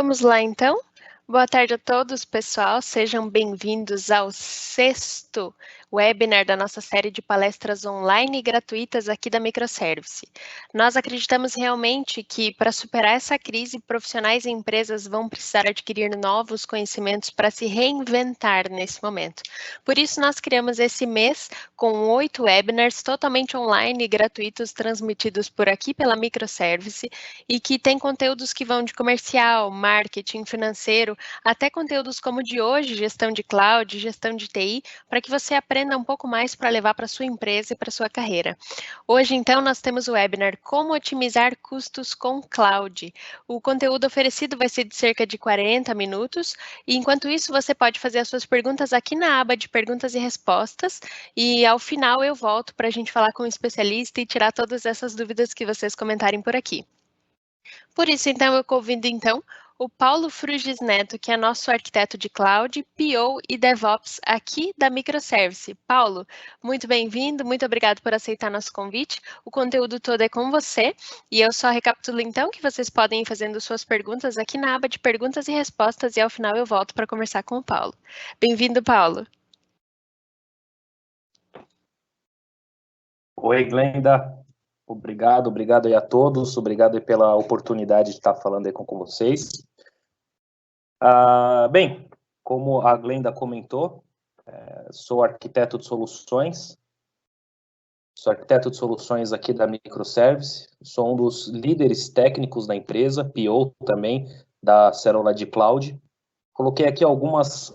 Vamos lá, então? Boa tarde a todos, pessoal. Sejam bem-vindos ao 6º webinar da nossa série de palestras online e gratuitas aqui da Microservice. Nós acreditamos realmente que, para superar essa crise, profissionais e empresas vão precisar adquirir novos conhecimentos para se reinventar nesse momento. Por isso, nós criamos esse mês com 8 webinars totalmente online e gratuitos transmitidos por aqui pela Microservice e que tem conteúdos que vão de comercial, marketing, financeiro, até conteúdos como o de hoje, gestão de cloud, gestão de TI, para que você aprenda um pouco mais para levar para sua empresa e para sua carreira. Hoje, então, nós temos o webinar Como Otimizar Custos com Cloud. O conteúdo oferecido vai ser de cerca de 40 minutos, e enquanto isso, você pode fazer as suas perguntas aqui na aba de perguntas e respostas, e ao final eu volto para a gente falar com o especialista e tirar todas essas dúvidas que vocês comentarem por aqui. Por isso, então, eu convido, o Paulo Frugis Neto, que é nosso arquiteto de cloud, PO e DevOps aqui da Microservice. Paulo, muito bem-vindo, muito obrigado por aceitar nosso convite. O conteúdo todo é com você e eu só recapitulo, então, que vocês podem ir fazendo suas perguntas aqui na aba de perguntas e respostas e ao final eu volto para conversar com o Paulo. Bem-vindo, Paulo. Oi, Glenda. Obrigado aí a todos, obrigado aí pela oportunidade de estar falando aí com vocês. Bem, como a Glenda comentou, sou arquiteto de soluções, aqui da Microservice, sou um dos líderes técnicos da empresa, PO também, da célula de cloud. Coloquei aqui algumas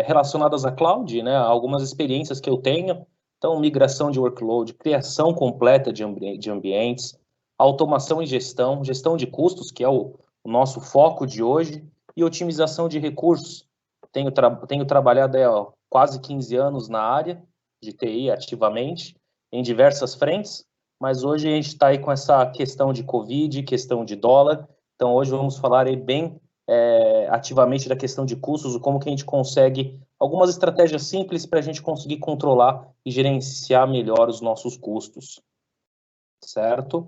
relacionadas à cloud, né, algumas experiências que eu tenho. Então, migração de workload, criação completa de ambientes, automação e gestão de custos, que é o nosso foco de hoje, e otimização de recursos. Tenho trabalhado há quase 15 anos na área de TI ativamente, em diversas frentes, mas hoje a gente está aí com essa questão de Covid, questão de dólar. Então, hoje vamos falar aí bem ativamente da questão de custos, como que a gente consegue algumas estratégias simples para a gente conseguir controlar e gerenciar melhor os nossos custos, certo?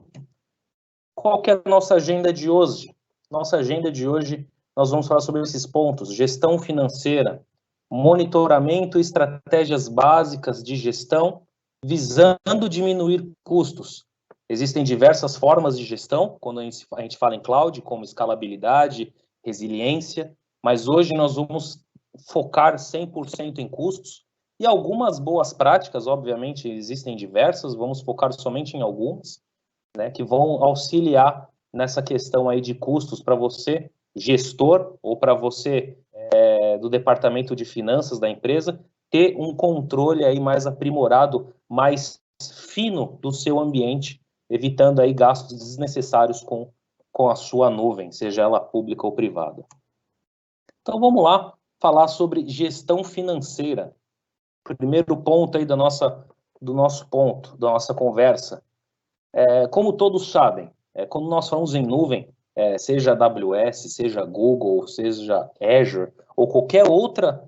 Qual que é a nossa agenda de hoje? Nossa agenda de hoje, nós vamos falar sobre esses pontos: gestão financeira, monitoramento e estratégias básicas de gestão, visando diminuir custos. Existem diversas formas de gestão, quando a gente fala em cloud, como escalabilidade, resiliência, mas hoje nós vamos focar 100% em custos e algumas boas práticas, obviamente, existem diversas, vamos focar somente em algumas, né, que vão auxiliar nessa questão aí de custos para você, gestor, ou para você do departamento de finanças da empresa, ter um controle aí mais aprimorado, mais fino do seu ambiente, evitando aí gastos desnecessários com a sua nuvem, seja ela pública ou privada. Então vamos lá falar sobre gestão financeira. Primeiro ponto aí do nosso ponto, da nossa conversa. Como todos sabem, quando nós falamos em nuvem, seja AWS, seja Google, seja Azure, ou qualquer outra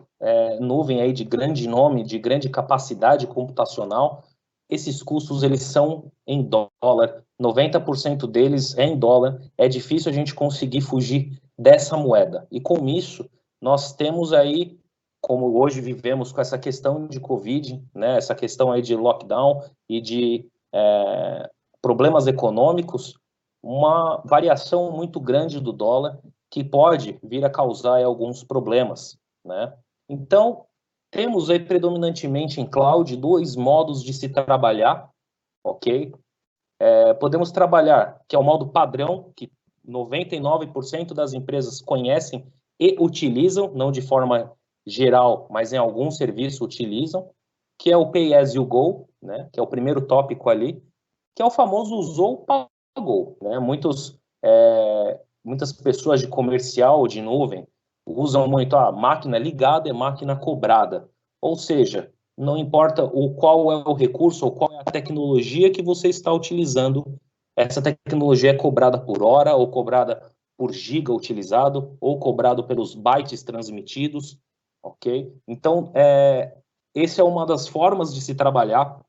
nuvem aí de grande nome, de grande capacidade computacional, esses custos eles são em dólar, 90% deles é em dólar, é difícil a gente conseguir fugir dessa moeda. E com isso, nós temos aí, como hoje vivemos com essa questão de Covid, né, essa questão aí de lockdown e de problemas econômicos, uma variação muito grande do dólar que pode vir a causar alguns problemas, né? Então, temos aí predominantemente em cloud 2 modos de se trabalhar, ok? Podemos trabalhar, que é o modo padrão, que 99% das empresas conhecem e utilizam, não de forma geral, mas em algum serviço utilizam, que é o Pay As You Go, né? Que é o primeiro tópico ali, que é o famoso usou, pagou, né? Muitas pessoas de comercial, de nuvem, usam muito a máquina ligada é máquina cobrada. Ou seja, não importa qual é o recurso ou qual é a tecnologia que você está utilizando, essa tecnologia é cobrada por hora, ou cobrada por giga utilizado, ou cobrado pelos bytes transmitidos, ok? Então, essa é uma das formas de se trabalhar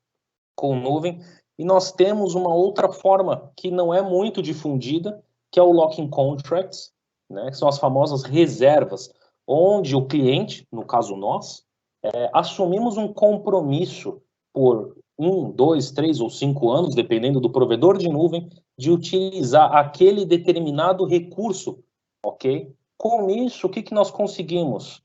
com nuvem. E nós temos uma outra forma que não é muito difundida, que é o Locking Contracts, né, que são as famosas reservas, onde o cliente, no caso nós, assumimos um compromisso por 1, 2, 3 ou 5 anos, dependendo do provedor de nuvem, de utilizar aquele determinado recurso, ok? Com isso, o que nós conseguimos?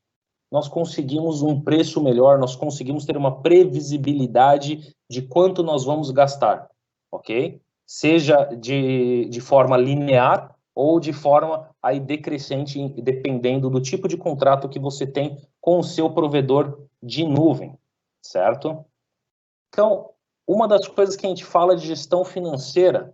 Nós conseguimos um preço melhor, nós conseguimos ter uma previsibilidade de quanto nós vamos gastar, ok? Seja de forma linear ou de forma aí decrescente, dependendo do tipo de contrato que você tem com o seu provedor de nuvem, certo? Então, uma das coisas que a gente fala de gestão financeira,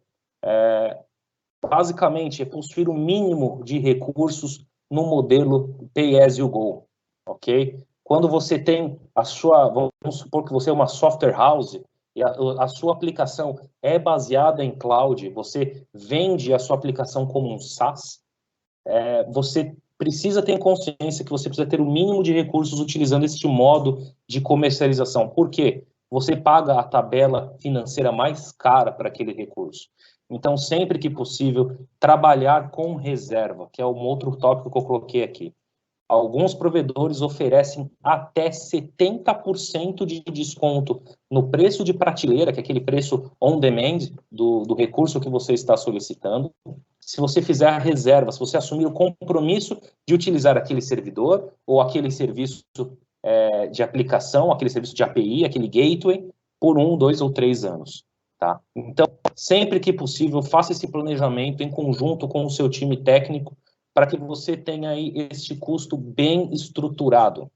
basicamente, é possuir o mínimo de recursos no modelo Pay As You Go, ok? Quando você tem a sua, vamos supor que você é uma software house, e a sua aplicação é baseada em cloud, você vende a sua aplicação como um SaaS, você precisa ter consciência que você precisa ter o mínimo de recursos utilizando este modo de comercialização. Por quê? Você paga a tabela financeira mais cara para aquele recurso. Então, sempre que possível, trabalhar com reserva, que é um outro tópico que eu coloquei aqui. Alguns provedores oferecem até 70% de desconto no preço de prateleira, que é aquele preço on demand do recurso que você está solicitando. Se você fizer a reserva, se você assumir o compromisso de utilizar aquele servidor ou aquele serviço de aplicação, aquele serviço de API, aquele gateway, por 1, 2 ou 3 anos. Tá? Então, sempre que possível, faça esse planejamento em conjunto com o seu time técnico para que você tenha aí este custo bem estruturado,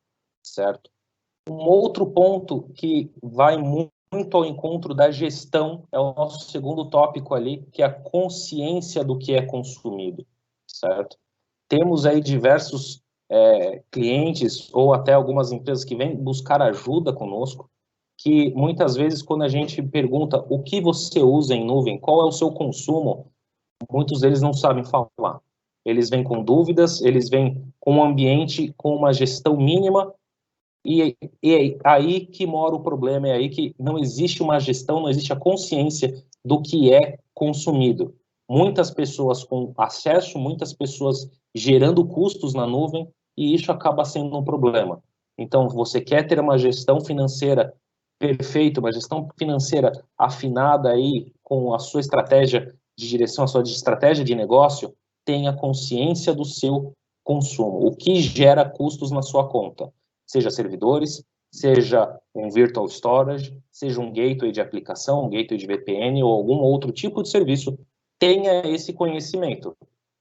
certo? Um outro ponto que vai muito ao encontro da gestão é o nosso segundo tópico ali, que é a consciência do que é consumido, certo? Temos aí diversos clientes ou até algumas empresas que vêm buscar ajuda conosco, que muitas vezes quando a gente pergunta o que você usa em nuvem, qual é o seu consumo, muitos deles não sabem falar. Eles vêm com dúvidas, eles vêm com um ambiente com uma gestão mínima, e é aí que mora o problema, é aí que não existe uma gestão, não existe a consciência do que é consumido. Muitas pessoas com acesso, muitas pessoas gerando custos na nuvem, e isso acaba sendo um problema. Então, você quer ter uma gestão financeira perfeita, uma gestão financeira afinada aí com a sua estratégia de direção, a sua estratégia de negócio, tenha consciência do seu consumo, o que gera custos na sua conta, seja servidores, seja um virtual storage, seja um gateway de aplicação, um gateway de VPN ou algum outro tipo de serviço, tenha esse conhecimento.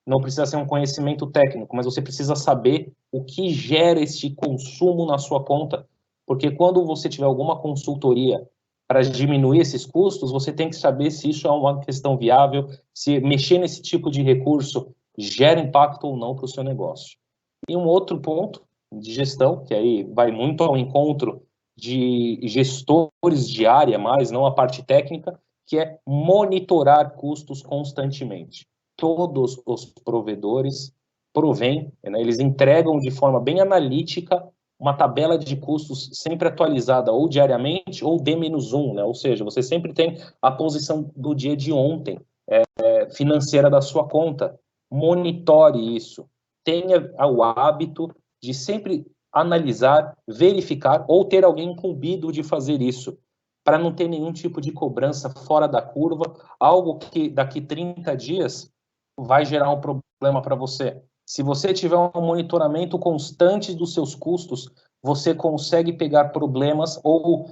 Não precisa ser um conhecimento técnico, mas você precisa saber o que gera esse consumo na sua conta, porque quando você tiver alguma consultoria para diminuir esses custos, você tem que saber se isso é uma questão viável, se mexer nesse tipo de recurso gera impacto ou não para o seu negócio. E um outro ponto de gestão, que aí vai muito ao encontro de gestores de área, mais não a parte técnica, que é monitorar custos constantemente. Todos os provedores provêm, né, eles entregam de forma bem analítica uma tabela de custos sempre atualizada ou diariamente ou D-1, né? Ou seja, você sempre tem a posição do dia de ontem financeira da sua conta. Monitore isso. Tenha o hábito de sempre analisar, verificar ou ter alguém incumbido de fazer isso, para não ter nenhum tipo de cobrança fora da curva, algo que daqui 30 dias vai gerar um problema para você. Se você tiver um monitoramento constante dos seus custos, você consegue pegar problemas ou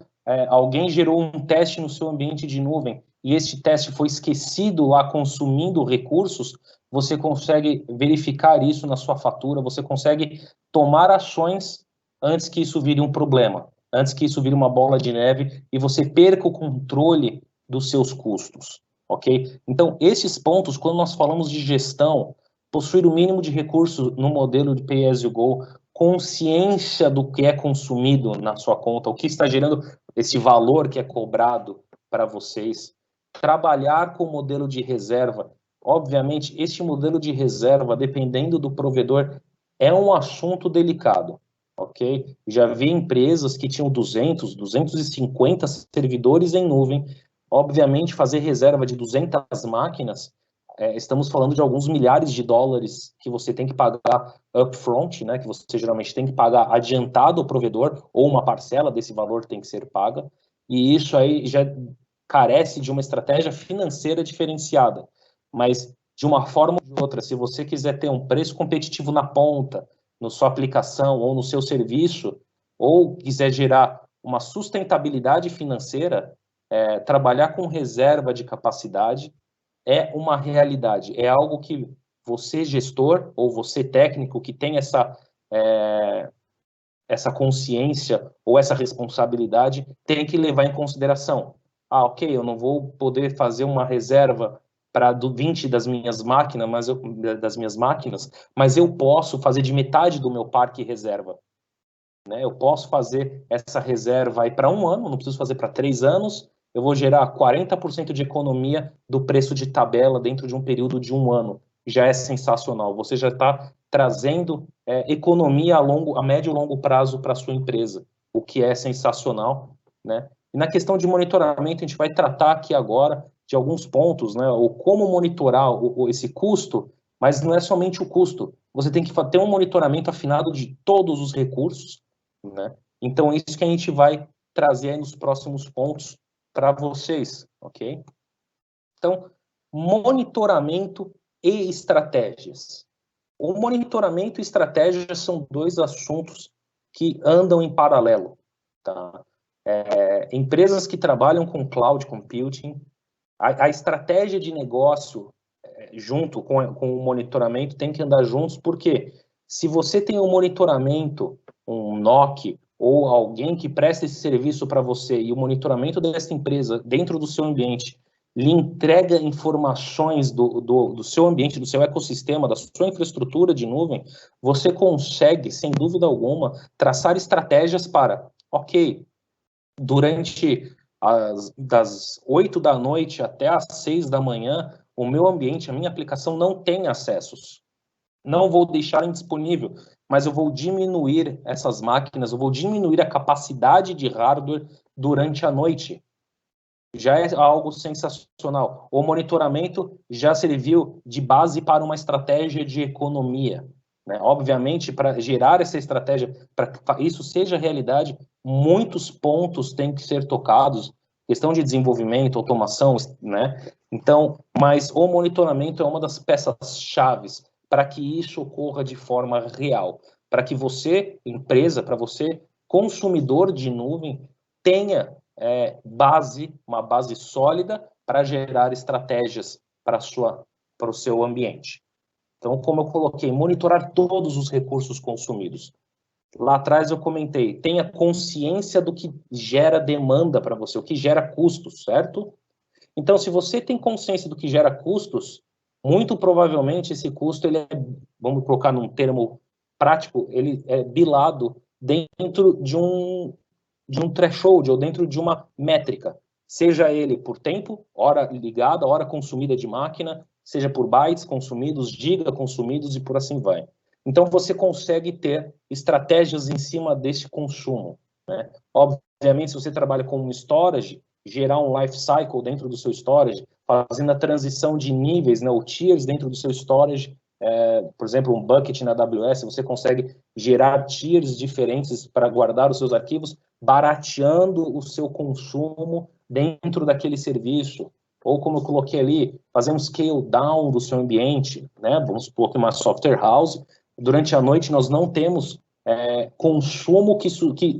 alguém gerou um teste no seu ambiente de nuvem e este teste foi esquecido lá consumindo recursos, você consegue verificar isso na sua fatura, você consegue tomar ações antes que isso vire um problema, antes que isso vire uma bola de neve e você perca o controle dos seus custos, ok? Então, esses pontos, quando nós falamos de gestão, possuir o mínimo de recursos no modelo de Pay As You Go, consciência do que é consumido na sua conta, o que está gerando esse valor que é cobrado para vocês, trabalhar com o modelo de reserva. Obviamente, este modelo de reserva, dependendo do provedor, é um assunto delicado, ok? Já vi empresas que tinham 200, 250 servidores em nuvem. Obviamente, fazer reserva de 200 máquinas estamos falando de alguns milhares de dólares que você tem que pagar upfront, né, que você geralmente tem que pagar adiantado ao provedor, ou uma parcela desse valor tem que ser paga, e isso aí já carece de uma estratégia financeira diferenciada. Mas, de uma forma ou de outra, se você quiser ter um preço competitivo na ponta, na sua aplicação ou no seu serviço, ou quiser gerar uma sustentabilidade financeira, trabalhar com reserva de capacidade é uma realidade, é algo que você, gestor, ou você, técnico, que tem essa consciência ou essa responsabilidade, tem que levar em consideração. Ok, eu não vou poder fazer uma reserva para 20 das minhas máquinas, mas eu posso fazer de metade do meu parque reserva. Né? Eu posso fazer essa reserva aí para 1 ano, não preciso fazer para 3 anos, eu vou gerar 40% de economia do preço de tabela dentro de um período de 1 ano. Já é sensacional. Você já está trazendo economia a médio e longo prazo para a sua empresa, o que é sensacional. Né? E na questão de monitoramento, a gente vai tratar aqui agora de alguns pontos, né? Ou como monitorar esse custo, mas não é somente o custo. Você tem que ter um monitoramento afinado de todos os recursos, né? Então, é isso que a gente vai trazer aí nos próximos pontos para vocês, ok? Então, monitoramento e estratégias. O monitoramento e estratégias são 2 assuntos que andam em paralelo, tá? Empresas que trabalham com cloud computing, a estratégia de negócio junto com o monitoramento tem que andar juntos, porque se você tem um monitoramento, um NOC, ou alguém que presta esse serviço para você, e o monitoramento dessa empresa dentro do seu ambiente lhe entrega informações do seu ambiente, do seu ecossistema, da sua infraestrutura de nuvem, você consegue, sem dúvida alguma, traçar estratégias para, ok, durante das 8 da noite até as 6 da manhã, o meu ambiente, a minha aplicação não tem acessos. Não vou deixar indisponível, mas eu vou diminuir essas máquinas, eu vou diminuir a capacidade de hardware durante a noite. Já é algo sensacional. O monitoramento já serviu de base para uma estratégia de economia. Né? Obviamente, para gerar essa estratégia, para que isso seja realidade, muitos pontos têm que ser tocados, questão de desenvolvimento, automação, né? Então, mas o monitoramento é uma das peças chaves para que isso ocorra de forma real, para que você, empresa, para você, consumidor de nuvem, tenha uma base sólida para gerar estratégias para o seu ambiente. Então, como eu coloquei, monitorar todos os recursos consumidos. Lá atrás eu comentei, tenha consciência do que gera demanda para você, o que gera custos, certo? Então, se você tem consciência do que gera custos, muito provavelmente esse custo, vamos colocar num termo prático, ele é bilado dentro de um threshold, ou dentro de uma métrica, seja ele por tempo, hora ligada, hora consumida de máquina, seja por bytes consumidos, giga consumidos e por assim vai. Então, você consegue ter estratégias em cima desse consumo. Né? Obviamente, se você trabalha com um storage, gerar um life cycle dentro do seu storage, fazendo a transição de níveis, né, ou tiers dentro do seu storage, por exemplo, um bucket na AWS, você consegue gerar tiers diferentes para guardar os seus arquivos, barateando o seu consumo dentro daquele serviço. Ou como eu coloquei ali, fazer um scale down do seu ambiente, né? Vamos supor que uma software house, durante a noite nós não temos consumo que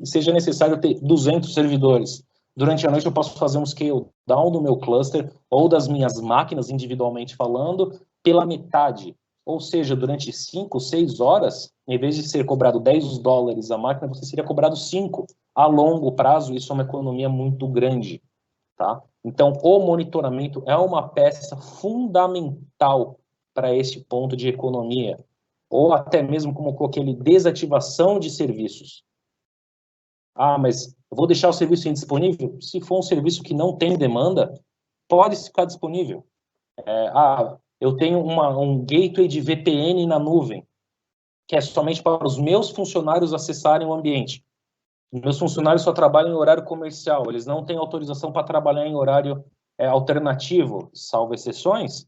seja necessário ter 200 servidores. Durante a noite eu posso fazer um scale down do meu cluster ou das minhas máquinas individualmente falando pela metade. Ou seja, durante 5, 6 horas, em vez de ser cobrado $10 a máquina, você seria cobrado 5. A longo prazo, isso é uma economia muito grande. Tá? Então, o monitoramento é uma peça fundamental para esse ponto de economia. Ou até mesmo, como eu coloquei ali, desativação de serviços. Ah, mas eu vou deixar o serviço indisponível? Se for um serviço que não tem demanda, pode ficar disponível. Eu tenho um gateway de VPN na nuvem, que é somente para os meus funcionários acessarem o ambiente. Meus funcionários só trabalham em horário comercial, eles não têm autorização para trabalhar em horário alternativo, salvo exceções.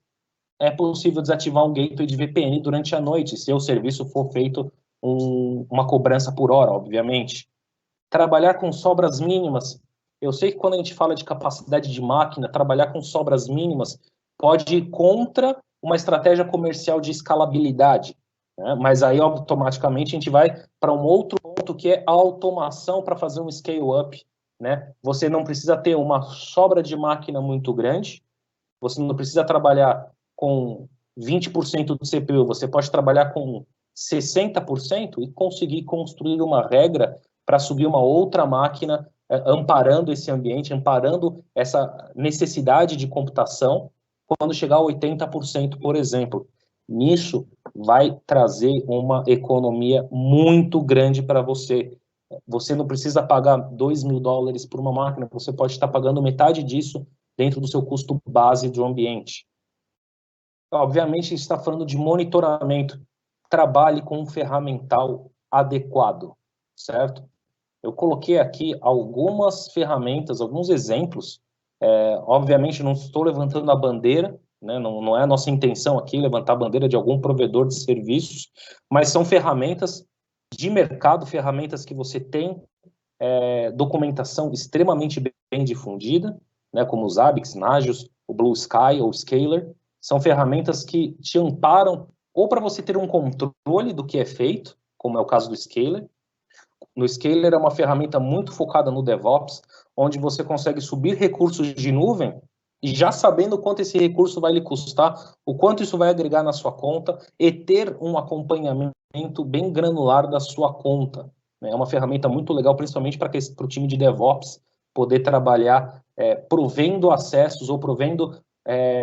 é possível desativar um gateway de VPN durante a noite, se o serviço for feito uma cobrança por hora, obviamente. Trabalhar com sobras mínimas. Eu sei que quando a gente fala de capacidade de máquina, trabalhar com sobras mínimas pode ir contra uma estratégia comercial de escalabilidade, né? Mas aí automaticamente a gente vai para um outro ponto que é a automação para fazer um scale-up, né? Você não precisa ter uma sobra de máquina muito grande, você não precisa trabalhar com 20% do CPU, você pode trabalhar com 60% e conseguir construir uma regra para subir uma outra máquina, amparando esse ambiente, amparando essa necessidade de computação, quando chegar a 80%, por exemplo. Nisso, vai trazer uma economia muito grande para você. Você não precisa pagar $2.000 por uma máquina, você pode estar pagando metade disso dentro do seu custo base do ambiente. Obviamente, a gente está falando de monitoramento. Trabalhe com um ferramental adequado, certo? Eu coloquei aqui algumas ferramentas, alguns exemplos. Obviamente, não estou levantando a bandeira, né? Não é a nossa intenção aqui levantar a bandeira de algum provedor de serviços, mas são ferramentas de mercado, ferramentas que você tem documentação extremamente bem difundida, né, como o Zabbix, Nagios, o Blue Sky ou Scalar, são ferramentas que te amparam ou para você ter um controle do que é feito, como é o caso do Scalar. No Scalar é uma ferramenta muito focada no DevOps, onde você consegue subir recursos de nuvem e já sabendo quanto esse recurso vai lhe custar, o quanto isso vai agregar na sua conta e ter um acompanhamento bem granular da sua conta. É uma ferramenta muito legal, principalmente para o time de DevOps poder trabalhar provendo acessos ou provendo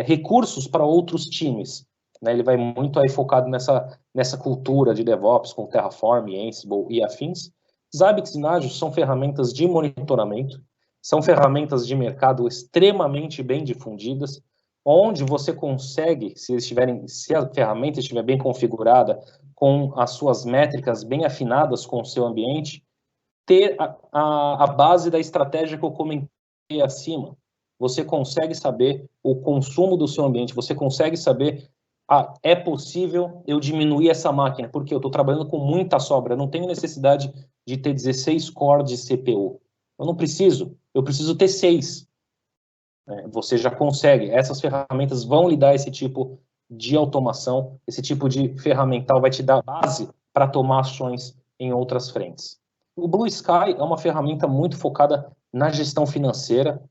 recursos para outros times. Né? Ele vai muito aí focado nessa cultura de DevOps, com Terraform, Ansible e afins. Zabbix e Nagios são ferramentas de monitoramento, são ferramentas de mercado extremamente bem difundidas, onde você consegue, se a ferramenta estiver bem configurada, com as suas métricas bem afinadas com o seu ambiente, ter a base da estratégia que eu comentei acima. Você consegue saber o consumo do seu ambiente, você consegue saber, é possível eu diminuir essa máquina, porque eu estou trabalhando com muita sobra, eu não tenho necessidade de ter 16 cores de CPU. Eu não preciso, eu preciso ter 6. Você já consegue, essas ferramentas vão lhe dar esse tipo de automação, esse tipo de ferramental vai te dar base para tomar ações em outras frentes. O Blue Sky é uma ferramenta muito focada na gestão financeira,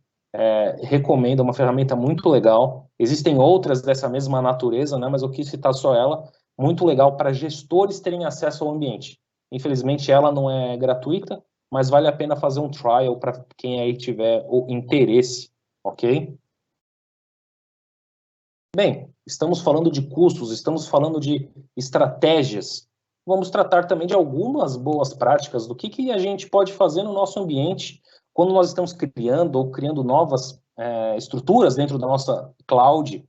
recomendo, é uma ferramenta muito legal. Existem outras dessa mesma natureza, né, mas eu quis citar só ela, muito legal para gestores terem acesso ao ambiente. Infelizmente, ela não é gratuita, mas vale a pena fazer um trial para quem aí tiver o interesse, ok? Bem, estamos falando de custos, estamos falando de estratégias. Vamos tratar também de algumas boas práticas do que a gente pode fazer no nosso ambiente quando nós estamos criando ou criando novas estruturas dentro da nossa cloud. O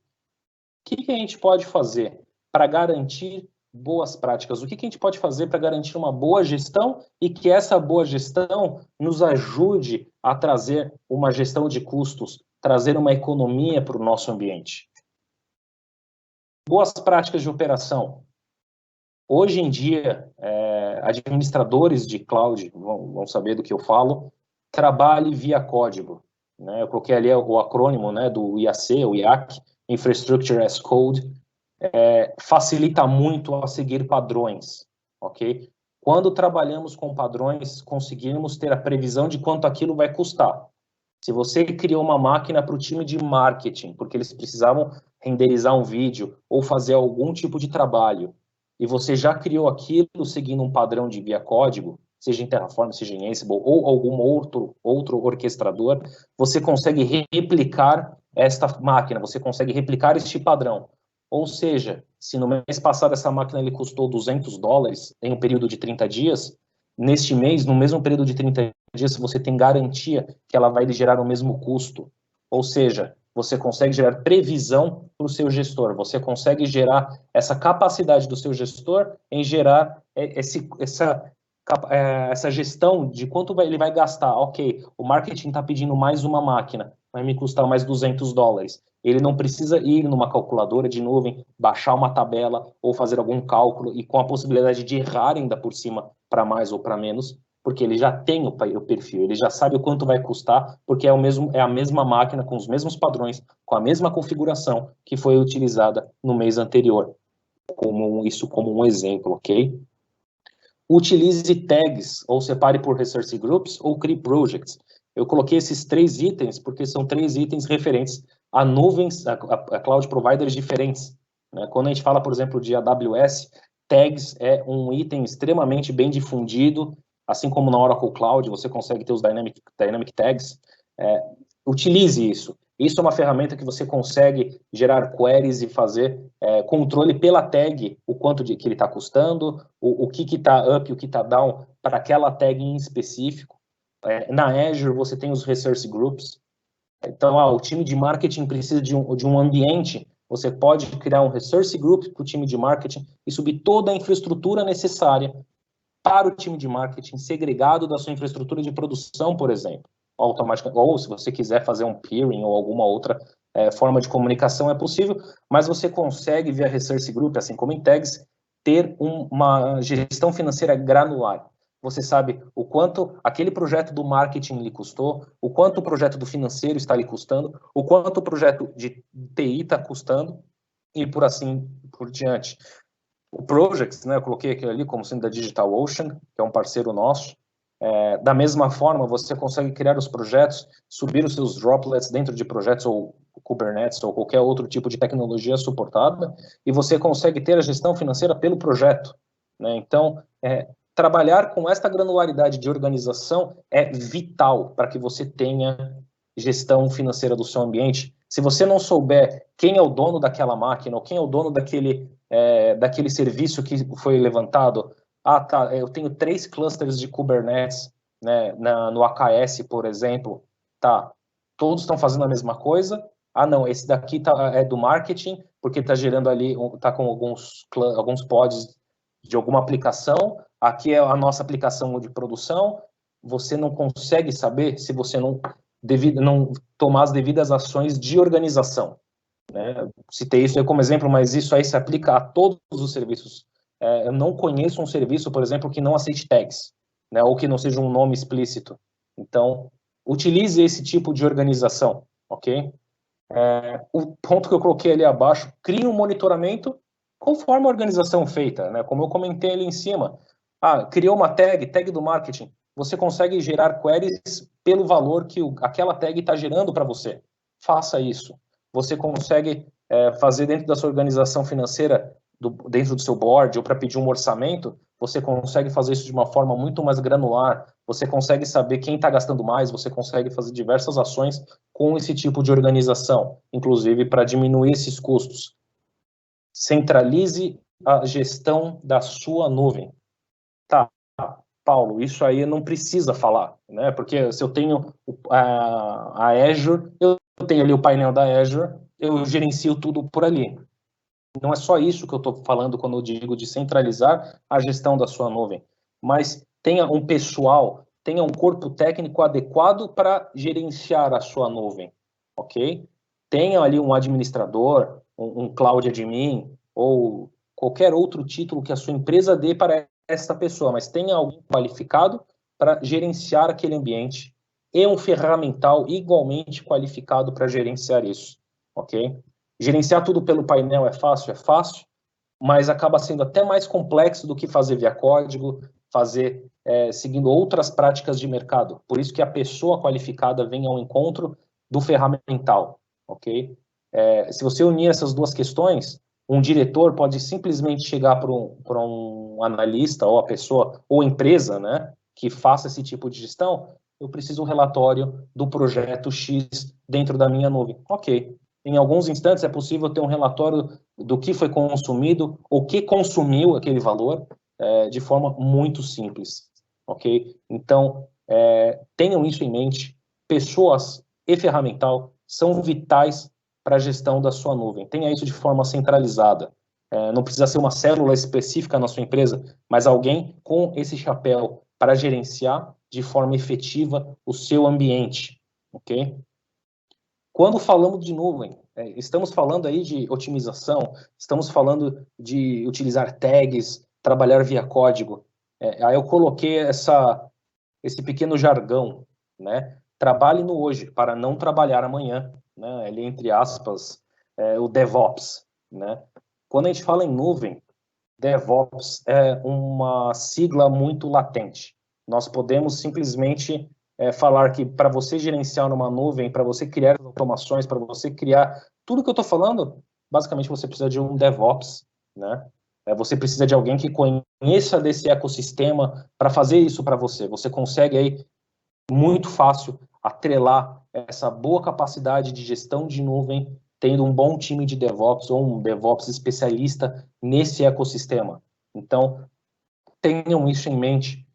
que a gente pode fazer para garantir boas práticas? O que a gente pode fazer para garantir uma boa gestão e que essa boa gestão nos ajude a trazer uma gestão de custos, trazer uma economia para o nosso ambiente? Boas práticas de operação. Hoje em dia, administradores de cloud vão saber do que eu falo, trabalhe via código. Né? Eu coloquei ali o acrônimo, né, do IAC, o IAC, Infrastructure as Code, facilita muito a seguir padrões, ok? Quando trabalhamos com padrões, conseguimos ter a previsão de quanto aquilo vai custar. Se você criou uma máquina para o time de marketing, porque eles precisavam renderizar um vídeo ou fazer algum tipo de trabalho, e você já criou aquilo seguindo um padrão de via código, seja em Terraform, seja em Ansible, ou algum outro orquestrador, você consegue replicar esta máquina, você consegue replicar este padrão. Ou seja, se no mês passado essa máquina ele custou $200 em um período de 30 dias, neste mês, no mesmo período de 30 dias, você tem garantia que ela vai lhe gerar o mesmo custo. Ou seja, você consegue gerar previsão para o seu gestor, você consegue gerar essa capacidade do seu gestor em gerar essa gestão de quanto ele vai gastar. Ok, o marketing está pedindo mais uma máquina, vai me custar mais $200. Ele não precisa ir numa calculadora de nuvem, baixar uma tabela ou fazer algum cálculo e com a possibilidade de errar ainda por cima para mais ou para menos, porque ele já tem o perfil, ele já sabe o quanto vai custar, porque é a mesma máquina com os mesmos padrões, com a mesma configuração que foi utilizada no mês anterior. Isso como um exemplo, ok? Utilize tags, ou separe por resource groups, ou crie projects. Eu coloquei esses 3 itens, porque são 3 itens referentes a nuvens, a cloud providers diferentes. Né? Quando a gente fala, por exemplo, de AWS, tags é um item extremamente bem difundido, assim como na Oracle Cloud, você consegue ter os Dynamic Tags. Utilize isso. Isso é uma ferramenta que você consegue gerar queries e fazer controle pela tag, o quanto que ele está custando, o que está up, o que está down, para aquela tag em específico. Na Azure, você tem os resource groups. Então, o time de marketing precisa de um ambiente. Você pode criar um resource group para o time de marketing e subir toda a infraestrutura necessária para o time de marketing, segregado da sua infraestrutura de produção, por exemplo. Automaticamente, ou se você quiser fazer um peering ou alguma outra forma de comunicação, é possível, mas você consegue, via Resource Group, assim como em tags, ter uma gestão financeira granular. Você sabe o quanto aquele projeto do marketing lhe custou, o quanto o projeto do financeiro está lhe custando, o quanto o projeto de TI está custando, e por assim por diante. O Projects, né, eu coloquei aquilo ali como sendo da DigitalOcean, que é um parceiro nosso. Da mesma forma, você consegue criar os projetos, subir os seus droplets dentro de projetos ou Kubernetes ou qualquer outro tipo de tecnologia suportada, e você consegue ter a gestão financeira pelo projeto. Né? Então, trabalhar com esta granularidade de organização é vital para que você tenha gestão financeira do seu ambiente. Se você não souber quem é o dono daquela máquina ou quem é o dono daquele serviço que foi levantado, tá, eu tenho 3 clusters de Kubernetes, né, no AKS, por exemplo, tá, todos estão fazendo a mesma coisa, não, esse daqui é do marketing, porque está gerando ali, está com alguns pods de alguma aplicação, aqui é a nossa aplicação de produção, você não consegue saber se você não tomar as devidas ações de organização. Né? Citei isso aí como exemplo, mas isso aí se aplica a todos os serviços. Eu não conheço um serviço, por exemplo, que não aceite tags, né? Ou que não seja um nome explícito. Então, utilize esse tipo de organização, ok? O ponto que eu coloquei ali abaixo, crie um monitoramento conforme a organização feita, né? Como eu comentei ali em cima. Criou uma tag do marketing, você consegue gerar queries pelo valor que aquela tag está gerando para você. Faça isso. Você consegue fazer dentro da sua organização financeira, dentro do seu board, ou para pedir um orçamento, você consegue fazer isso de uma forma muito mais granular, você consegue saber quem está gastando mais, você consegue fazer diversas ações com esse tipo de organização, inclusive para diminuir esses custos. Centralize a gestão da sua nuvem. Tá, Paulo, isso aí não precisa falar, né? Porque se eu tenho a Azure, eu tenho ali o painel da Azure, eu gerencio tudo por ali. Não é só isso que eu estou falando quando eu digo de centralizar a gestão da sua nuvem, mas tenha um pessoal, tenha um corpo técnico adequado para gerenciar a sua nuvem, ok? Tenha ali um administrador, um cloud admin, ou qualquer outro título que a sua empresa dê para essa pessoa, mas tenha alguém qualificado para gerenciar aquele ambiente e um ferramental igualmente qualificado para gerenciar isso, ok? Gerenciar tudo pelo painel é fácil, mas acaba sendo até mais complexo do que fazer via código, fazer seguindo outras práticas de mercado. Por isso que a pessoa qualificada vem ao encontro do ferramental, ok? Se você unir essas duas questões, um diretor pode simplesmente chegar para um analista ou a pessoa ou empresa, né, que faça esse tipo de gestão. Eu preciso um relatório do projeto X dentro da minha nuvem. Ok. Em alguns instantes é possível ter um relatório do que foi consumido, o que consumiu aquele valor, de forma muito simples, ok? Então, tenham isso em mente, pessoas e ferramental são vitais para a gestão da sua nuvem. Tenha isso de forma centralizada. Não precisa ser uma célula específica na sua empresa, mas alguém com esse chapéu para gerenciar de forma efetiva o seu ambiente, ok? Quando falamos de nuvem, estamos falando aí de otimização, estamos falando de utilizar tags, trabalhar via código. Aí eu coloquei esse pequeno jargão, né? Trabalhe no hoje para não trabalhar amanhã, né? Ele, entre aspas, o DevOps, né? Quando a gente fala em nuvem, DevOps é uma sigla muito latente. Nós podemos simplesmente falar que para você gerenciar numa nuvem, para você criar automações, para você criar tudo que eu estou falando, basicamente você precisa de um DevOps, né? Você precisa de alguém que conheça desse ecossistema para fazer isso para você. Você consegue aí muito fácil atrelar essa boa capacidade de gestão de nuvem, tendo um bom time de DevOps ou um DevOps especialista nesse ecossistema. Então, tenham isso em mente.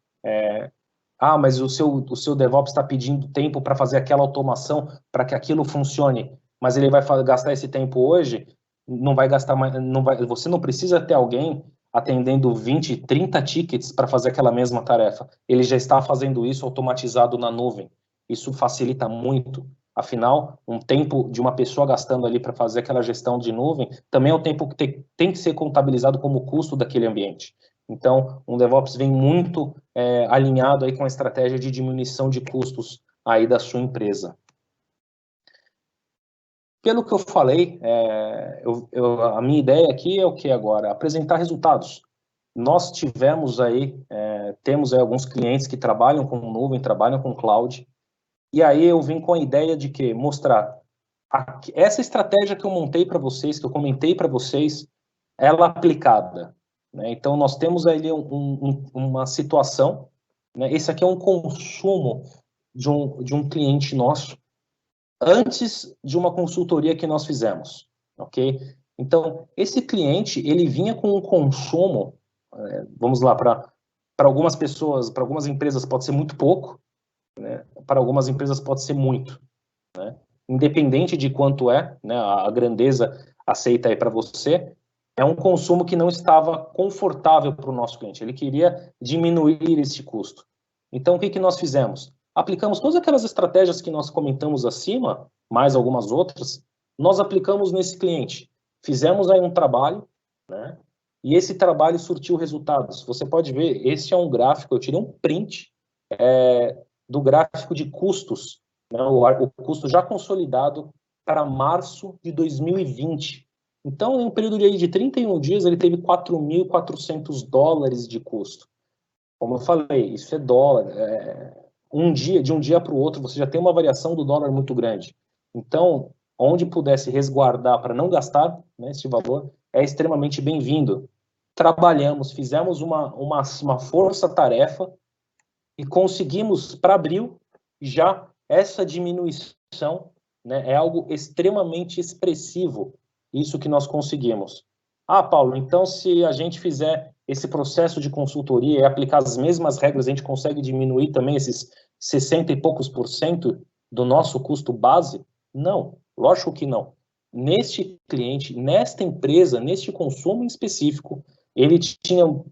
Mas o seu DevOps está pedindo tempo para fazer aquela automação para que aquilo funcione, mas ele vai gastar esse tempo hoje, não vai gastar mais, você não precisa ter alguém atendendo 20, 30 tickets para fazer aquela mesma tarefa. Ele já está fazendo isso automatizado na nuvem. Isso facilita muito. Afinal, um tempo de uma pessoa gastando ali para fazer aquela gestão de nuvem também é o tempo que tem que ser contabilizado como custo daquele ambiente. Então, um DevOps vem muito alinhado aí com a estratégia de diminuição de custos aí da sua empresa. Pelo que eu falei, a minha ideia aqui é o que agora? Apresentar resultados. Nós temos aí alguns clientes que trabalham com nuvem, trabalham com cloud, e aí eu vim com a ideia de que mostrar essa estratégia que eu montei para vocês, que eu comentei para vocês, ela aplicada. Né? Então, nós temos ali uma situação, né? Esse aqui é um consumo de um cliente nosso, antes de uma consultoria que nós fizemos, ok? Então, esse cliente, ele vinha com um consumo, vamos lá, para algumas pessoas, para algumas empresas pode ser muito pouco, né? Para algumas empresas pode ser muito, né? Independente de quanto né, a grandeza aceita aí para você, é um consumo que não estava confortável para o nosso cliente. Ele queria diminuir esse custo. Então, o que nós fizemos? Aplicamos todas aquelas estratégias que nós comentamos acima, mais algumas outras, nós aplicamos nesse cliente. Fizemos aí um trabalho, né? E esse trabalho surtiu resultados. Você pode ver, esse é um gráfico, eu tirei um print do gráfico de custos, né? O custo já consolidado para março de 2020. Então, em um período de 31 dias, ele teve $4.400 de custo. Como eu falei, isso é dólar. De um dia para o outro, você já tem uma variação do dólar muito grande. Então, onde pudesse resguardar para não gastar, né, esse valor, é extremamente bem-vindo. Trabalhamos, fizemos uma força-tarefa e conseguimos, para abril, já essa diminuição, né, é algo extremamente expressivo, isso que nós conseguimos. Paulo, então se a gente fizer esse processo de consultoria e aplicar as mesmas regras, a gente consegue diminuir também esses 60 e poucos % do nosso custo base? Não, lógico que não. Neste cliente, nesta empresa, neste consumo em específico, eles tinham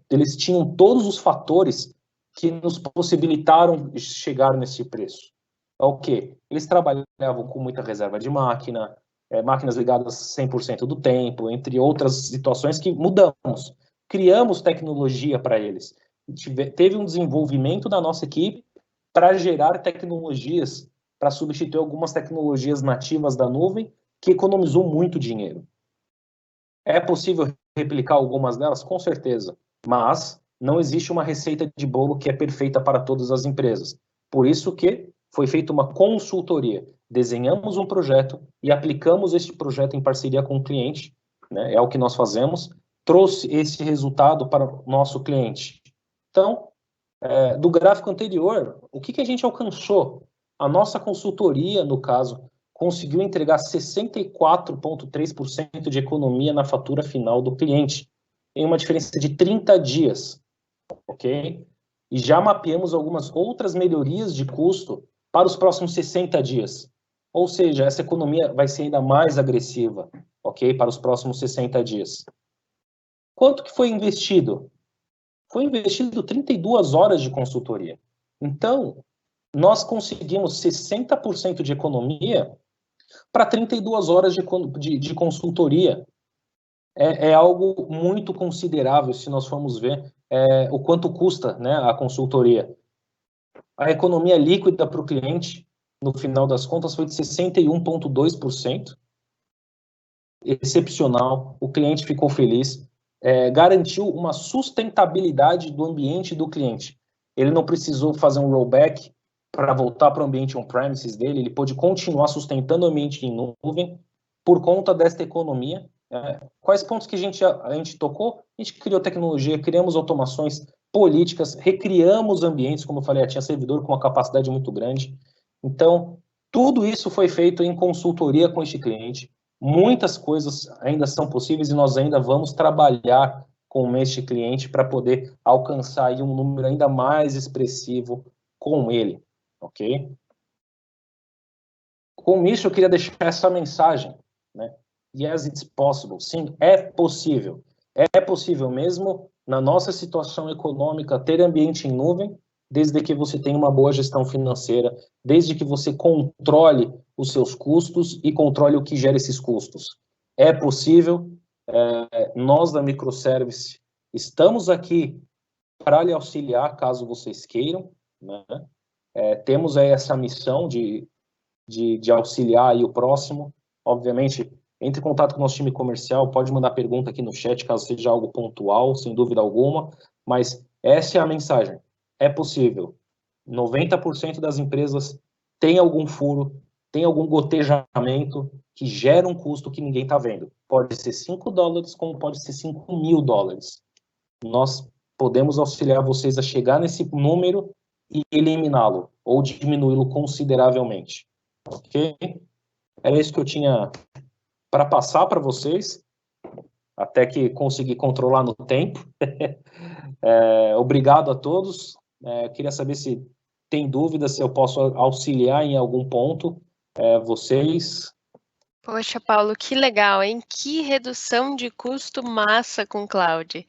todos os fatores que nos possibilitaram chegar nesse preço. O quê? Eles trabalhavam com muita reserva de máquina, máquinas ligadas 100% do tempo, entre outras situações que mudamos. Criamos tecnologia para eles. Teve um desenvolvimento da nossa equipe para gerar tecnologias, para substituir algumas tecnologias nativas da nuvem, que economizou muito dinheiro. É possível replicar algumas delas? Com certeza. Mas não existe uma receita de bolo que é perfeita para todas as empresas. Por isso que foi feita uma consultoria. Desenhamos um projeto e aplicamos este projeto em parceria com o cliente, né? É o que nós fazemos, trouxe esse resultado para o nosso cliente. Então, do gráfico anterior, o que a gente alcançou? A nossa consultoria, no caso, conseguiu entregar 64,3% de economia na fatura final do cliente, em uma diferença de 30 dias, ok? E já mapeamos algumas outras melhorias de custo para os próximos 60 dias. Ou seja, essa economia vai ser ainda mais agressiva, ok? Para os próximos 60 dias. Quanto que foi investido? Foi investido 32 horas de consultoria. Então, nós conseguimos 60% de economia para 32 horas de consultoria. É algo muito considerável se nós formos ver o quanto custa, né, a consultoria. A economia líquida para o cliente, no final das contas, foi de 61,2%. Excepcional, o cliente ficou feliz, garantiu uma sustentabilidade do ambiente do cliente. Ele não precisou fazer um rollback para voltar para o ambiente on-premises dele, ele pôde continuar sustentando o ambiente em nuvem por conta desta economia. Quais pontos que a gente tocou? A gente criou tecnologia, criamos automações, políticas, recriamos ambientes, como eu falei, tinha servidor com uma capacidade muito grande. Então, tudo isso foi feito em consultoria com este cliente. Muitas coisas ainda são possíveis e nós ainda vamos trabalhar com este cliente para poder alcançar aí um número ainda mais expressivo com ele, ok? Com isso, eu queria deixar essa mensagem, né? Yes, it's possible. Sim, é possível. É possível mesmo, na nossa situação econômica, ter ambiente em nuvem, desde que você tenha uma boa gestão financeira, desde que você controle os seus custos e controle o que gera esses custos. É possível. Nós, da Microservice, estamos aqui para lhe auxiliar, caso vocês queiram, né? Temos aí essa missão de auxiliar aí o próximo. Obviamente, entre em contato com o nosso time comercial, pode mandar pergunta aqui no chat, caso seja algo pontual, sem dúvida alguma, mas essa é a mensagem. É possível. 90% das empresas tem algum furo, tem algum gotejamento que gera um custo que ninguém está vendo. Pode ser $5, como pode ser $5.000. Nós podemos auxiliar vocês a chegar nesse número e eliminá-lo, ou diminuí-lo consideravelmente. Ok? Era isso que eu tinha para passar para vocês, até que consegui controlar no tempo. Obrigado a todos. Queria saber se tem dúvida, se eu posso auxiliar em algum ponto vocês. Poxa, Paulo, que legal, hein? Que redução de custo massa com cloud.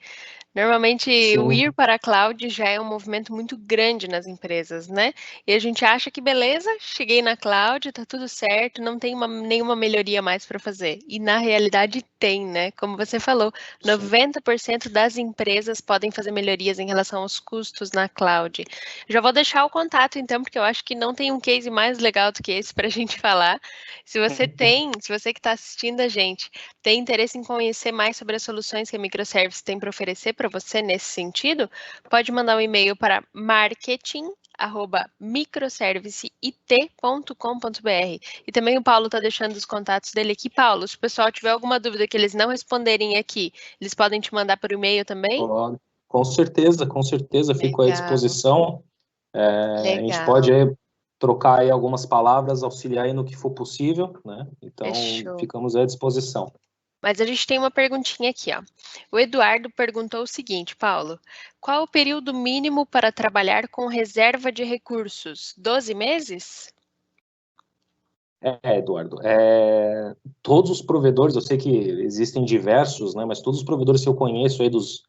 Normalmente, o ir para a cloud já é um movimento muito grande nas empresas, né? E a gente acha que beleza, cheguei na cloud, tá tudo certo, não tem nenhuma melhoria mais para fazer. E na realidade tem, né? Como você falou, 90% das empresas podem fazer melhorias em relação aos custos na cloud. Já vou deixar o contato, então, porque eu acho que não tem um case mais legal do que esse para a gente falar. Se você que está assistindo a gente, tem interesse em conhecer mais sobre as soluções que a Microservice tem para oferecer para você nesse sentido, pode mandar um e-mail para marketing@microserviceit.com.br. E também o Paulo está deixando os contatos dele aqui. Paulo, se o pessoal tiver alguma dúvida que eles não responderem aqui, eles podem te mandar por e-mail também? Com certeza, fico à disposição. A gente pode trocar aí algumas palavras, auxiliar aí no que for possível, né? Então, ficamos à disposição. Mas a gente tem uma perguntinha aqui, ó. O Eduardo perguntou o seguinte, Paulo: qual o período mínimo para trabalhar com reserva de recursos? 12 meses? Eduardo, todos os provedores, eu sei que existem diversos, né, mas todos os provedores que eu conheço aí dos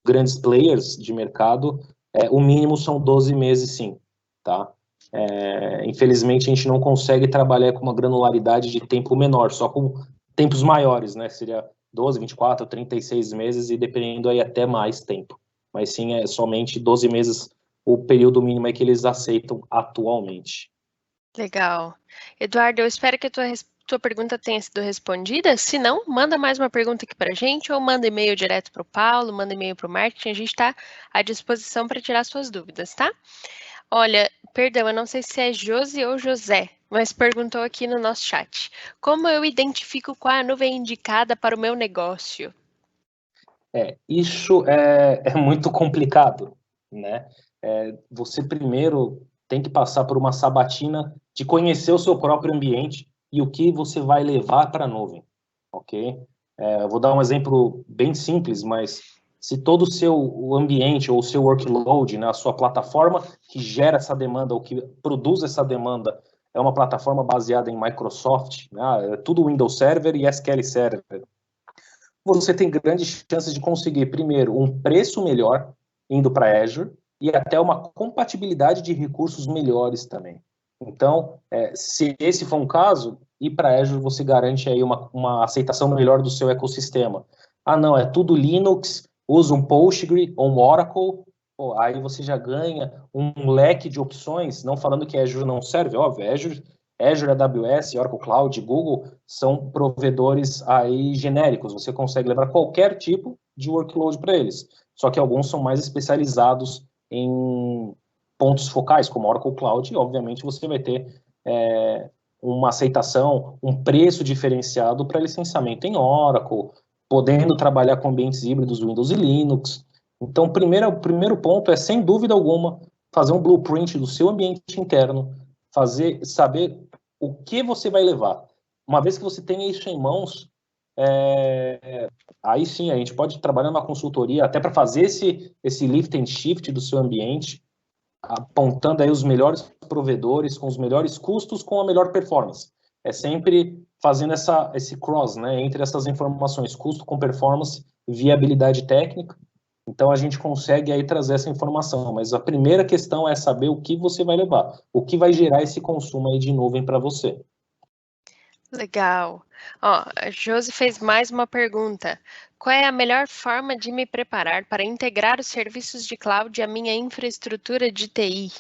grandes players de mercado, o mínimo são 12 meses, sim, tá? Infelizmente, a gente não consegue trabalhar com uma granularidade de tempo menor, só com tempos maiores, né? Seria 12, 24, 36 meses e dependendo aí até mais tempo. Mas sim, é somente 12 meses o período mínimo que eles aceitam atualmente. Legal. Eduardo, eu espero que a tua pergunta tenha sido respondida. Se não, manda mais uma pergunta aqui para a gente ou manda e-mail direto para o Paulo, manda e-mail para o marketing. A gente está à disposição para tirar suas dúvidas, tá? Olha, perdão, eu não sei se é Josi ou José, mas perguntou aqui no nosso chat. Como eu identifico qual a nuvem indicada para o meu negócio? Isso é muito complicado, né? Você primeiro tem que passar por uma sabatina de conhecer o seu próprio ambiente e o que você vai levar para a nuvem, ok? Eu vou dar um exemplo bem simples, mas se todo o seu ambiente ou o seu workload, né, a sua plataforma que gera essa demanda ou que produz essa demanda é uma plataforma baseada em Microsoft, né, é tudo Windows Server e SQL Server, você tem grandes chances de conseguir, primeiro, um preço melhor indo para Azure e até uma compatibilidade de recursos melhores também. Então, se esse for um caso, ir para Azure você garante aí uma aceitação melhor do seu ecossistema. Ah, não, é tudo Linux, usa um Postgre ou um Oracle, pô, aí você já ganha um leque de opções, não falando que Azure não serve, óbvio, Azure, AWS, Oracle Cloud, Google, são provedores aí genéricos, você consegue levar qualquer tipo de workload para eles, só que alguns são mais especializados em pontos focais, como Oracle Cloud, e obviamente você vai ter uma aceitação, um preço diferenciado para licenciamento em Oracle, podendo trabalhar com ambientes híbridos Windows e Linux. Então, o primeiro ponto é, sem dúvida alguma, fazer um blueprint do seu ambiente interno, saber o que você vai levar. Uma vez que você tenha isso em mãos, aí sim a gente pode trabalhar na consultoria até para fazer esse lift and shift do seu ambiente, apontando aí os melhores provedores, com os melhores custos, com a melhor performance. É sempre fazendo esse cross, né, entre essas informações, custo com performance, viabilidade técnica. Então, a gente consegue aí trazer essa informação, mas a primeira questão é saber o que você vai levar, o que vai gerar esse consumo aí de nuvem para você. Legal. Ó, a Josi fez mais uma pergunta. Qual é a melhor forma de me preparar para integrar os serviços de cloud à minha infraestrutura de TI?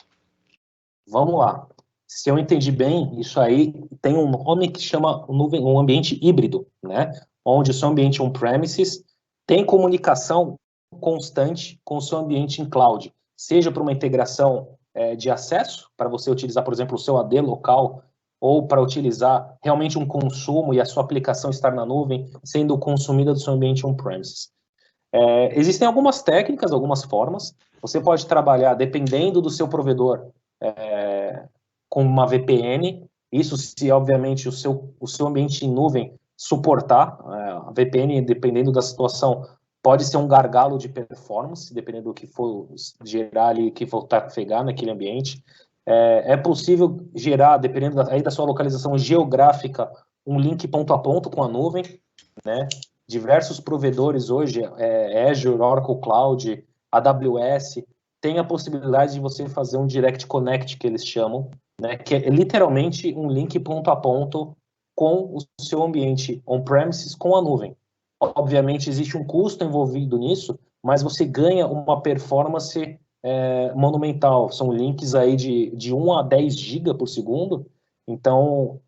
Vamos lá. Se eu entendi bem, isso aí tem um nome que chama um ambiente híbrido, né? Onde o seu ambiente on-premises tem comunicação constante com o seu ambiente em cloud, seja para uma integração de acesso, para você utilizar, por exemplo, o seu AD local, ou para utilizar realmente um consumo e a sua aplicação estar na nuvem, sendo consumida do seu ambiente on-premises. Existem algumas técnicas, algumas formas. Você pode trabalhar, dependendo do seu provedor, com uma VPN. Isso se, obviamente, o seu ambiente em nuvem suportar. A VPN, dependendo da situação, pode ser um gargalo de performance, dependendo do que for gerar ali, que for trafegar naquele ambiente. É possível gerar, dependendo aí da sua localização geográfica, um link ponto a ponto com a nuvem, né? Diversos provedores hoje, Azure, Oracle Cloud, AWS, tem a possibilidade de você fazer um Direct Connect, que eles chamam, né, que é literalmente um link ponto a ponto com o seu ambiente on-premises com a nuvem. Obviamente, existe um custo envolvido nisso, mas você ganha uma performance monumental. São links aí de 1 a 10 GB por segundo. Então,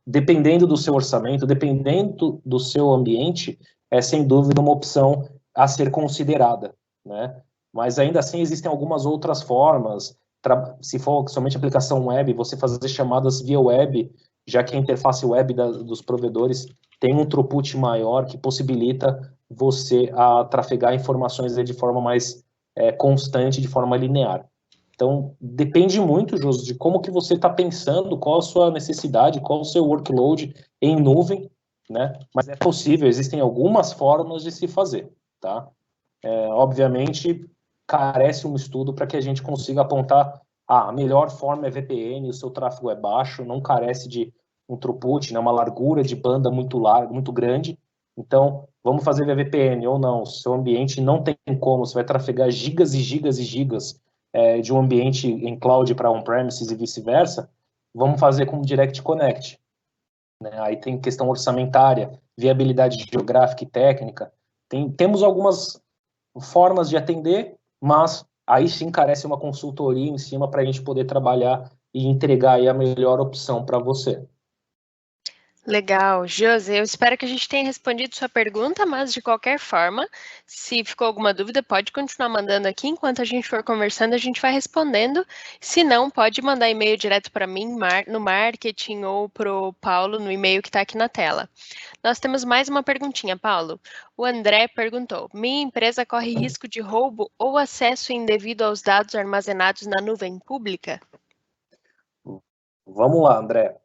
dependendo do seu orçamento, dependendo do seu ambiente, é sem dúvida uma opção a ser considerada, né? Mas ainda assim existem algumas outras formas. Se for somente aplicação web, você fazer chamadas via web, já que a interface web dos provedores tem um throughput maior que possibilita você a trafegar informações de forma mais constante, de forma linear. Então, depende muito, Josi, de como que você está pensando, qual a sua necessidade, qual o seu workload em nuvem, né? Mas é possível, existem algumas formas de se fazer, tá? Obviamente, carece um estudo para que a gente consiga apontar a melhor forma é VPN, o seu tráfego é baixo, não carece de um throughput, né, uma largura de banda muito larga, muito grande. Então, vamos fazer via VPN ou não, seu ambiente não tem como, você vai trafegar gigas e gigas e gigas de um ambiente em cloud para on-premises e vice-versa, vamos fazer com Direct Connect. Né? Aí tem questão orçamentária, viabilidade geográfica e técnica. Temos algumas formas de atender, mas aí sim carece uma consultoria em cima para a gente poder trabalhar e entregar aí a melhor opção para você. Legal, Josi, eu espero que a gente tenha respondido sua pergunta, mas de qualquer forma, se ficou alguma dúvida, pode continuar mandando aqui, enquanto a gente for conversando, a gente vai respondendo. Se não, pode mandar e-mail direto para mim no marketing ou para o Paulo no e-mail que está aqui na tela. Nós temos mais uma perguntinha, Paulo. O André perguntou: minha empresa corre risco de roubo ou acesso indevido aos dados armazenados na nuvem pública? Vamos lá, André.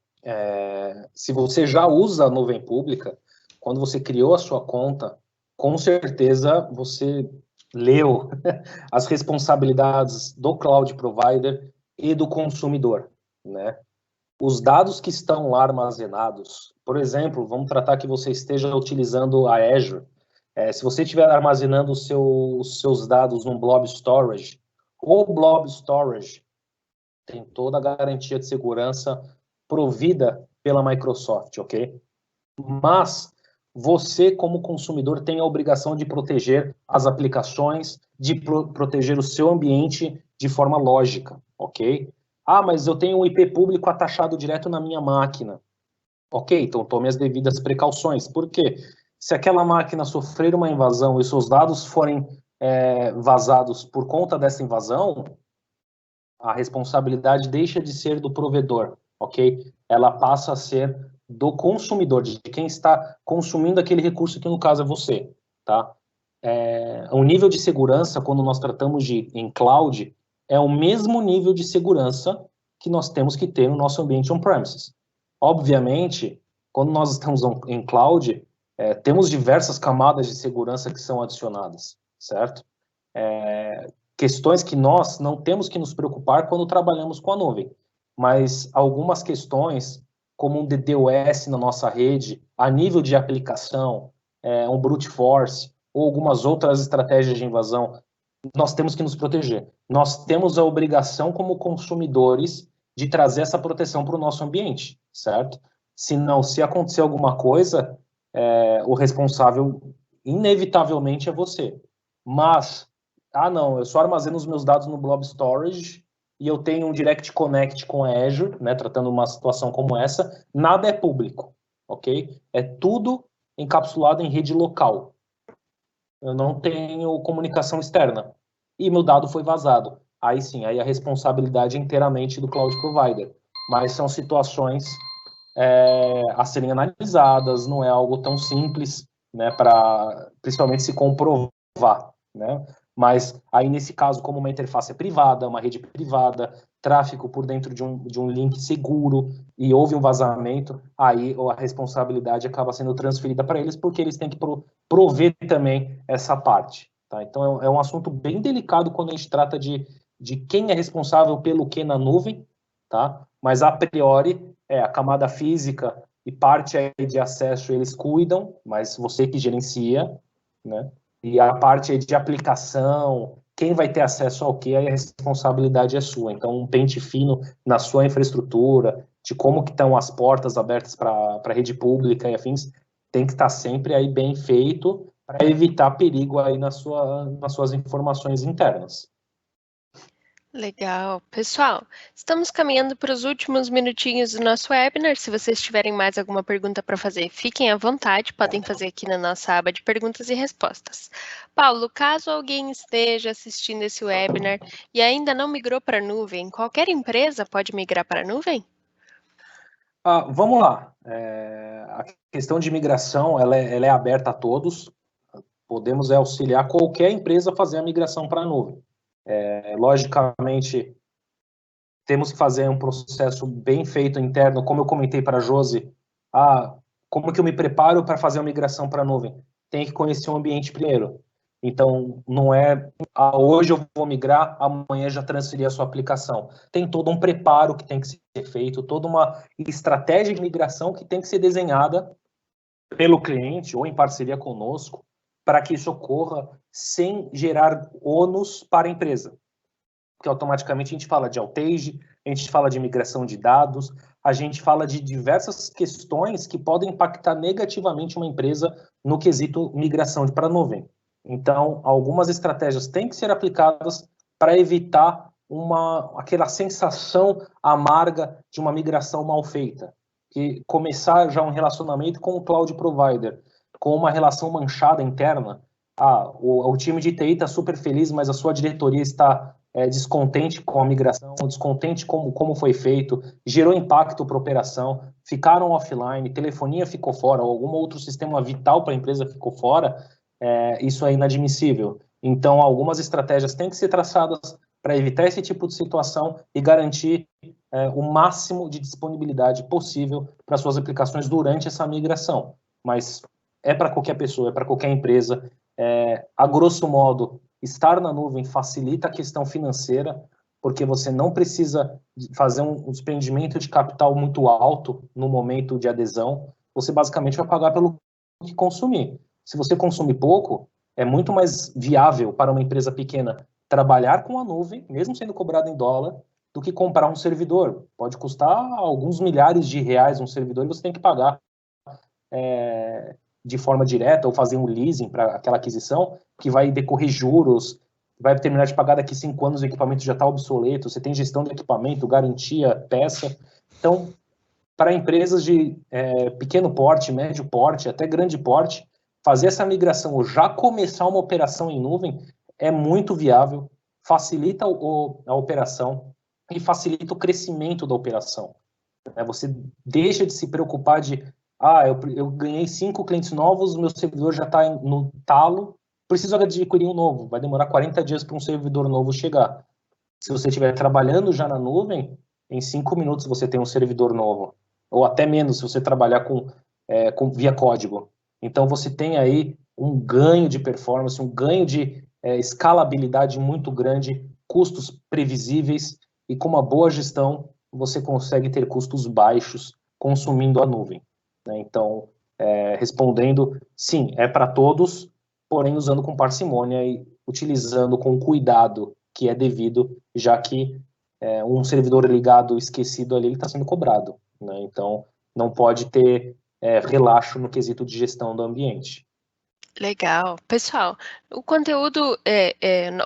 Se você já usa a nuvem pública, quando você criou a sua conta, com certeza você leu as responsabilidades do cloud provider e do consumidor, né? Os dados que estão lá armazenados, por exemplo, vamos tratar que você esteja utilizando a Azure. Se você estiver armazenando os seus dados num blob storage, ou blob storage Tem toda a garantia de segurança provida pela Microsoft, ok? Mas você, como consumidor, tem a obrigação de proteger as aplicações, de proteger o seu ambiente de forma lógica, ok? Ah, mas eu tenho um IP público atachado direto na minha máquina. Ok, então tome as devidas precauções. Por quê? Se aquela máquina sofrer uma invasão e seus dados forem vazados por conta dessa invasão, a responsabilidade deixa de ser do provedor, ok? Ela passa a ser do consumidor, de quem está consumindo aquele recurso, que no caso é você, tá? O nível de segurança, quando nós tratamos em cloud, é o mesmo nível de segurança que nós temos que ter no nosso ambiente on-premises. Obviamente, quando nós estamos em cloud, temos diversas camadas de segurança que são adicionadas, certo? Questões que nós não temos que nos preocupar quando trabalhamos com a nuvem, mas algumas questões, como um DDoS na nossa rede, a nível de aplicação, um brute force, ou algumas outras estratégias de invasão, nós temos que nos proteger. Nós temos a obrigação, como consumidores, de trazer essa proteção para o nosso ambiente, certo? Senão, se acontecer alguma coisa, o responsável, inevitavelmente, é você. Mas, não, eu só armazeno os meus dados no Blob Storage e eu tenho um Direct Connect com a Azure, né, tratando uma situação como essa, nada é público, ok? É tudo encapsulado em rede local. Eu não tenho comunicação externa. E meu dado foi vazado. Aí sim, aí a responsabilidade é inteiramente do cloud provider. Mas são situações a serem analisadas, não é algo tão simples, né, para principalmente se comprovar, né? Mas aí nesse caso, como uma interface é privada, uma rede privada, tráfego por dentro de um link seguro e houve um vazamento, aí a responsabilidade acaba sendo transferida para eles, porque eles têm que prover também essa parte, tá? Então é um assunto bem delicado quando a gente trata de quem é responsável pelo que na nuvem, tá? Mas a priori a camada física e parte aí de acesso eles cuidam, mas você que gerencia, né? E a parte aí de aplicação, quem vai ter acesso ao que, aí a responsabilidade é sua. Então, um pente fino na sua infraestrutura, de como que estão as portas abertas para a rede pública e afins, tem que estar sempre aí bem feito para evitar perigo aí nas suas informações internas. Legal. Pessoal, estamos caminhando para os últimos minutinhos do nosso webinar. Se vocês tiverem mais alguma pergunta para fazer, fiquem à vontade, podem fazer aqui na nossa aba de perguntas e respostas. Paulo, caso alguém esteja assistindo esse webinar e ainda não migrou para a nuvem, qualquer empresa pode migrar para a nuvem? Vamos lá. A questão de migração ela é aberta a todos. Podemos auxiliar qualquer empresa a fazer a migração para a nuvem. Logicamente, temos que fazer um processo bem feito interno, como eu comentei para a Josi. Como que eu me preparo para fazer a migração para a nuvem? Tem que conhecer o ambiente primeiro. Então, não é hoje eu vou migrar, amanhã já transferir a sua aplicação. Tem todo um preparo que tem que ser feito, toda uma estratégia de migração que tem que ser desenhada pelo cliente ou em parceria conosco para que isso ocorra sem gerar ônus para a empresa. Porque automaticamente a gente fala de outage, a gente fala de migração de dados, a gente fala de diversas questões que podem impactar negativamente uma empresa no quesito migração para a nuvem. Então, algumas estratégias têm que ser aplicadas para evitar aquela sensação amarga de uma migração mal feita. Que começar já um relacionamento com o cloud provider, com uma relação manchada interna, o time de TI está super feliz, mas a sua diretoria está descontente com a migração, descontente como foi feito, gerou impacto para a operação, ficaram offline, telefonia ficou fora, ou algum outro sistema vital para a empresa ficou fora, isso é inadmissível. Então, algumas estratégias têm que ser traçadas para evitar esse tipo de situação e garantir o máximo de disponibilidade possível para suas aplicações durante essa migração. Mas é para qualquer pessoa, é para qualquer empresa. A grosso modo, estar na nuvem facilita a questão financeira, porque você não precisa fazer um desprendimento de capital muito alto no momento de adesão. Você basicamente vai pagar pelo que consumir. Se você consumir pouco, é muito mais viável para uma empresa pequena trabalhar com a nuvem, mesmo sendo cobrado em dólar, do que comprar um servidor. Pode custar alguns milhares de reais um servidor e você tem que pagar de forma direta ou fazer um leasing para aquela aquisição, que vai decorrer juros, vai terminar de pagar daqui 5 anos, o equipamento já está obsoleto, você tem gestão do equipamento, garantia, peça. Então, para empresas de pequeno porte, médio porte, até grande porte, fazer essa migração ou já começar uma operação em nuvem é muito viável, facilita a operação e facilita o crescimento da operação. Você deixa de se preocupar de eu ganhei 5 clientes novos, o meu servidor já está no talo, preciso adquirir um novo, vai demorar 40 dias para um servidor novo chegar. Se você estiver trabalhando já na nuvem, em 5 minutos você tem um servidor novo, ou até menos se você trabalhar via código. Então você tem aí um ganho de performance, um ganho de escalabilidade muito grande, custos previsíveis, e com uma boa gestão você consegue ter custos baixos consumindo a nuvem. Então, respondendo, sim, é para todos, porém usando com parcimônia e utilizando com cuidado que é devido, já que um servidor ligado esquecido ali, ele está sendo cobrado. Então, não pode ter relaxo no quesito de gestão do ambiente. Legal. Pessoal, o conteúdo,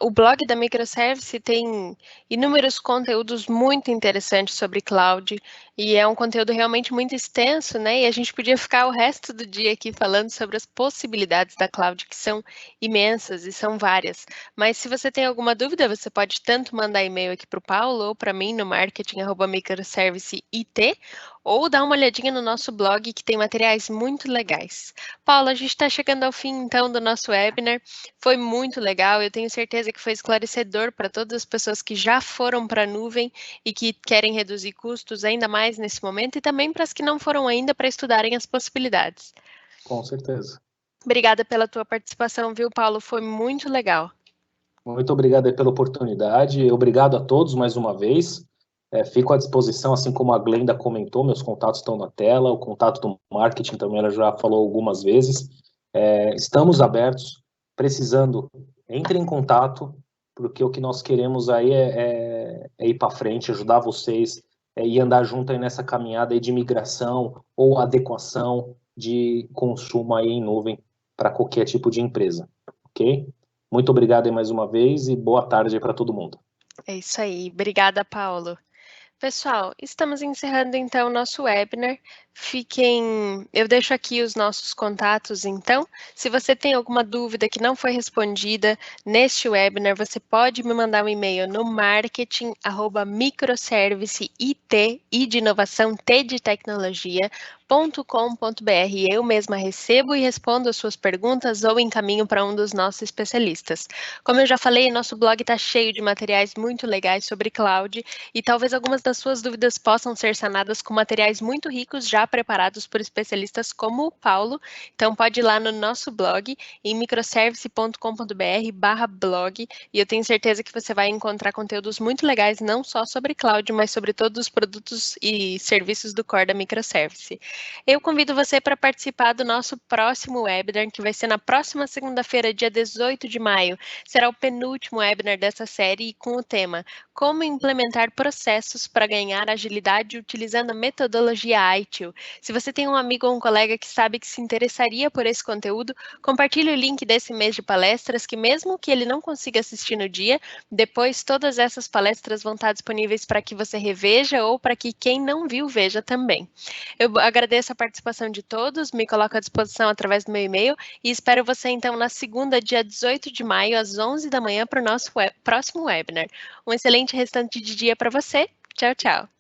o blog da Microservice tem inúmeros conteúdos muito interessantes sobre cloud, e é um conteúdo realmente muito extenso, né? E a gente podia ficar o resto do dia aqui falando sobre as possibilidades da cloud, que são imensas e são várias. Mas se você tem alguma dúvida, você pode tanto mandar e-mail aqui para o Paulo ou para mim no marketing@microservice.it, ou dar uma olhadinha no nosso blog, que tem materiais muito legais. Paulo, a gente está chegando ao fim, então, do nosso webinar. Foi muito legal, eu tenho certeza que foi esclarecedor para todas as pessoas que já foram para a nuvem e que querem reduzir custos ainda mais nesse momento, e também para as que não foram ainda, para estudarem as possibilidades. Com certeza. Obrigada pela tua participação, viu, Paulo? Foi muito legal. Muito obrigado pela oportunidade, obrigado a todos mais uma vez. Fico à disposição, assim como a Glenda comentou, meus contatos estão na tela, o contato do marketing também ela já falou algumas vezes. Estamos abertos, precisando, entre em contato, porque o que nós queremos aí é ir para frente, ajudar vocês e andar junto aí nessa caminhada aí de migração ou adequação de consumo aí em nuvem para qualquer tipo de empresa, ok? Muito obrigado aí mais uma vez e boa tarde aí para todo mundo. É isso aí. Obrigada, Paulo. Pessoal, estamos encerrando então o nosso webinar. Eu deixo aqui os nossos contatos, então. Se você tem alguma dúvida que não foi respondida neste webinar, você pode me mandar um e-mail no marketing@microservice.it, I de inovação, T de tecnologia.com.br. Eu mesma recebo e respondo as suas perguntas ou encaminho para um dos nossos especialistas. Como eu já falei, nosso blog está cheio de materiais muito legais sobre cloud, e talvez algumas das suas dúvidas possam ser sanadas com materiais muito ricos já preparados por especialistas como o Paulo. Então pode ir lá no nosso blog em microservice.com.br/blog, e eu tenho certeza que você vai encontrar conteúdos muito legais, não só sobre cloud, mas sobre todos os produtos e serviços do core da Microservice. Eu convido você para participar do nosso próximo webinar, que vai ser na próxima segunda-feira, dia 18 de maio. Será o penúltimo webinar dessa série com o tema Como implementar processos para ganhar agilidade utilizando a metodologia ITIL. Se você tem um amigo ou um colega que sabe que se interessaria por esse conteúdo, compartilhe o link desse mês de palestras, que mesmo que ele não consiga assistir no dia, depois todas essas palestras vão estar disponíveis para que você reveja ou para que quem não viu veja também. Eu agradeço a participação de todos, me coloco à disposição através do meu e-mail e espero você então na segunda, dia 18 de maio, às 11 da manhã, para o nosso próximo webinar. Um excelente restante de dia para você. Tchau, tchau.